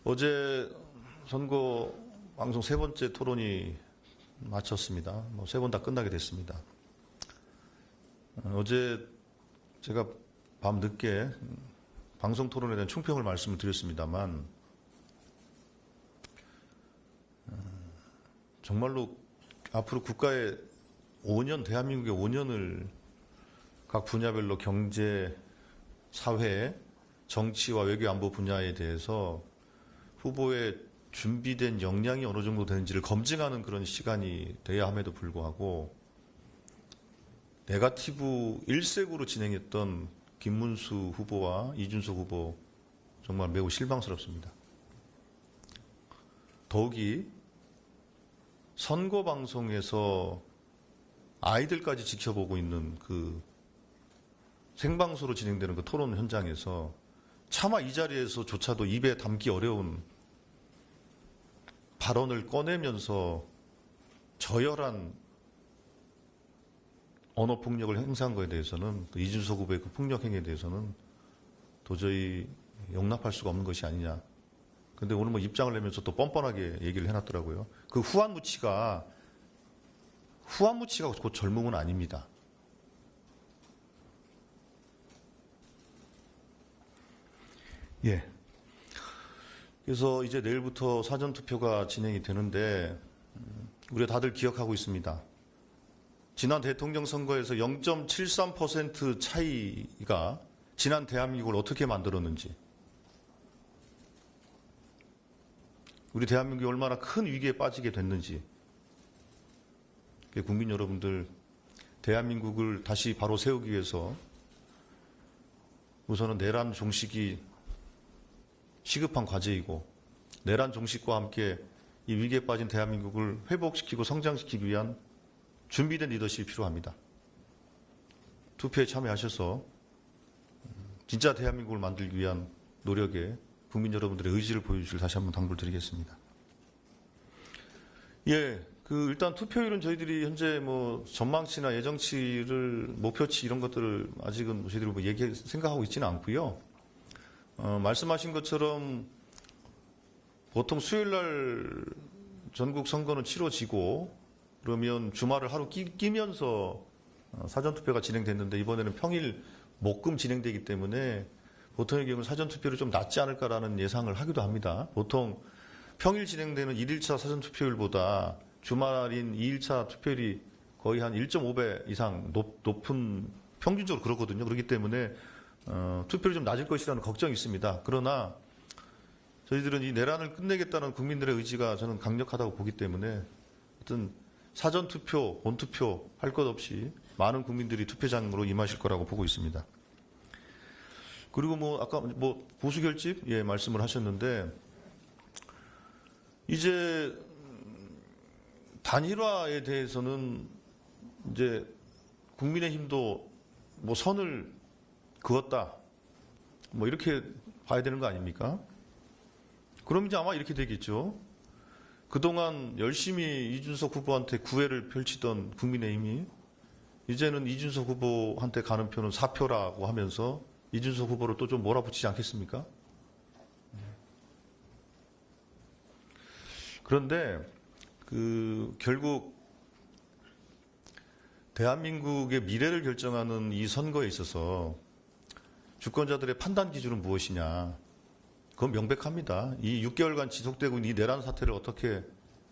어제 선거 방송 세 번째 토론이 마쳤습니다. 세 번 다 끝나게 됐습니다. 어제 제가 밤 늦게 방송 토론에 대한 총평을 말씀을 드렸습니다만 정말로 앞으로 국가의 5년, 대한민국의 5년을 각 분야별로 경제, 사회, 정치와 외교 안보 분야에 대해서 후보의 준비된 역량이 어느 정도 되는지를 검증하는 그런 시간이 돼야 함에도 불구하고 네거티브 일색으로 진행했던 김문수 후보와 이준석 후보 정말 매우 실망스럽습니다. 더욱이 선거 방송에서 아이들까지 지켜보고 있는 그 생방송으로 진행되는 그 토론 현장에서 차마 이 자리에서조차도 입에 담기 어려운 발언을 꺼내면서 저열한 언어 폭력을 행사한 것에 대해서는 이준석 후보의 그 폭력 행위에 대해서는 도저히 용납할 수가 없는 것이 아니냐. 그런데 오늘 입장을 내면서 또 뻔뻔하게 얘기를 해놨더라고요. 그 후한무치가 곧 젊음은 아닙니다. 예. 그래서 이제 내일부터 사전투표가 진행이 되는데 우리가 다들 기억하고 있습니다. 지난 대통령 선거에서 0.73% 차이가 지난 대한민국을 어떻게 만들었는지, 우리 대한민국이 얼마나 큰 위기에 빠지게 됐는지, 국민 여러분들 대한민국을 다시 바로 세우기 위해서 우선은 내란 종식이 시급한 과제이고, 내란 종식과 함께 이 위기에 빠진 대한민국을 회복시키고 성장시키기 위한 준비된 리더십이 필요합니다. 투표에 참여하셔서 진짜 대한민국을 만들기 위한 노력에 국민 여러분들의 의지를 보여주실 다시 한번 당부를 드리겠습니다. 예, 일단 투표율은 저희들이 현재 전망치나 예정치를 목표치 이런 것들을 아직은 저희들이 생각하고 있지는 않고요. 말씀하신 것처럼 보통 수요일 날 전국 선거는 치러지고 그러면 주말을 하루 끼면서 사전투표가 진행됐는데 이번에는 평일 목금 진행되기 때문에 보통의 경우는 사전투표를 좀 낮지 않을까라는 예상을 하기도 합니다. 보통 평일 진행되는 1일차 사전투표율보다 주말인 2일차 투표율이 거의 한 1.5배 이상 높은, 평균적으로 그렇거든요. 그렇기 때문에 투표율이 좀 낮을 것이라는 걱정이 있습니다. 그러나 저희들은 이 내란을 끝내겠다는 국민들의 의지가 저는 강력하다고 보기 때문에 어떤 사전투표, 본투표 할 것 없이 많은 국민들이 투표장으로 임하실 거라고 보고 있습니다. 그리고 아까 보수 결집 말씀을 하셨는데 이제 단일화에 대해서는 이제 국민의힘도 선을 그었다. 이렇게 봐야 되는 거 아닙니까? 그럼 이제 아마 이렇게 되겠죠. 그동안 열심히 이준석 후보한테 구애를 펼치던 국민의힘이 이제는 이준석 후보한테 가는 표는 4표라고 하면서 이준석 후보를 또 좀 몰아붙이지 않겠습니까? 그런데 결국 대한민국의 미래를 결정하는 이 선거에 있어서 주권자들의 판단 기준은 무엇이냐? 그건 명백합니다. 이 6개월간 지속되고 있는 이 내란 사태를 어떻게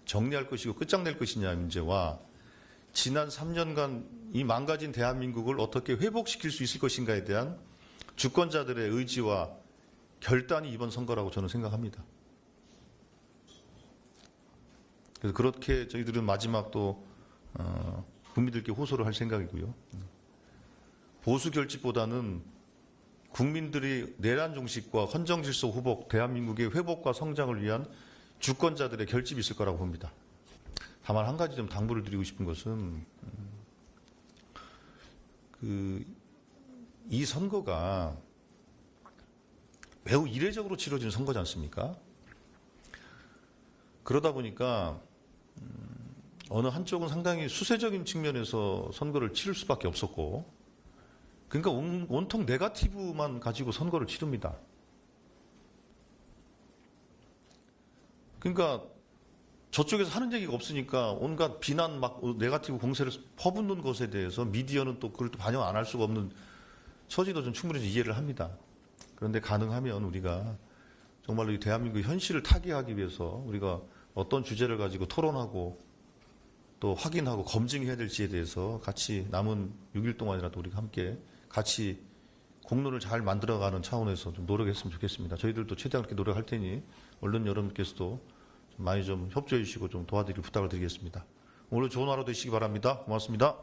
정리할 것이고 끝장낼 것이냐의 문제와 지난 3년간 이 망가진 대한민국을 어떻게 회복시킬 수 있을 것인가에 대한 주권자들의 의지와 결단이 이번 선거라고 저는 생각합니다. 그래서 그렇게 저희들은 마지막 또 국민들께 호소를 할 생각이고요. 보수 결집보다는 국민들이 내란 종식과 헌정질서 회복, 대한민국의 회복과 성장을 위한 주권자들의 결집이 있을 거라고 봅니다. 다만 한 가지 좀 당부를 드리고 싶은 것은 이 선거가 매우 이례적으로 치러지는 선거지 않습니까? 그러다 보니까 어느 한쪽은 상당히 수세적인 측면에서 선거를 치를 수밖에 없었고, 그러니까 온통 네거티브만 가지고 선거를 치릅니다. 그러니까 저쪽에서 하는 얘기가 없으니까 온갖 비난 막 네거티브 공세를 퍼붓는 것에 대해서 미디어는 또 그걸 또 반영 안 할 수가 없는 처지도 좀 충분히 좀 이해를 합니다. 그런데 가능하면 우리가 정말로 이 대한민국의 현실을 타개하기 위해서 우리가 어떤 주제를 가지고 토론하고 또 확인하고 검증해야 될지에 대해서 같이 남은 6일 동안이라도 우리가 함께 같이 공론을 잘 만들어가는 차원에서 좀 노력했으면 좋겠습니다. 저희들도 최대한 그렇게 노력할 테니 언론 여러분께서도 좀 많이 좀 협조해 주시고 좀 도와드릴 부탁을 드리겠습니다. 오늘 좋은 하루 되시기 바랍니다. 고맙습니다.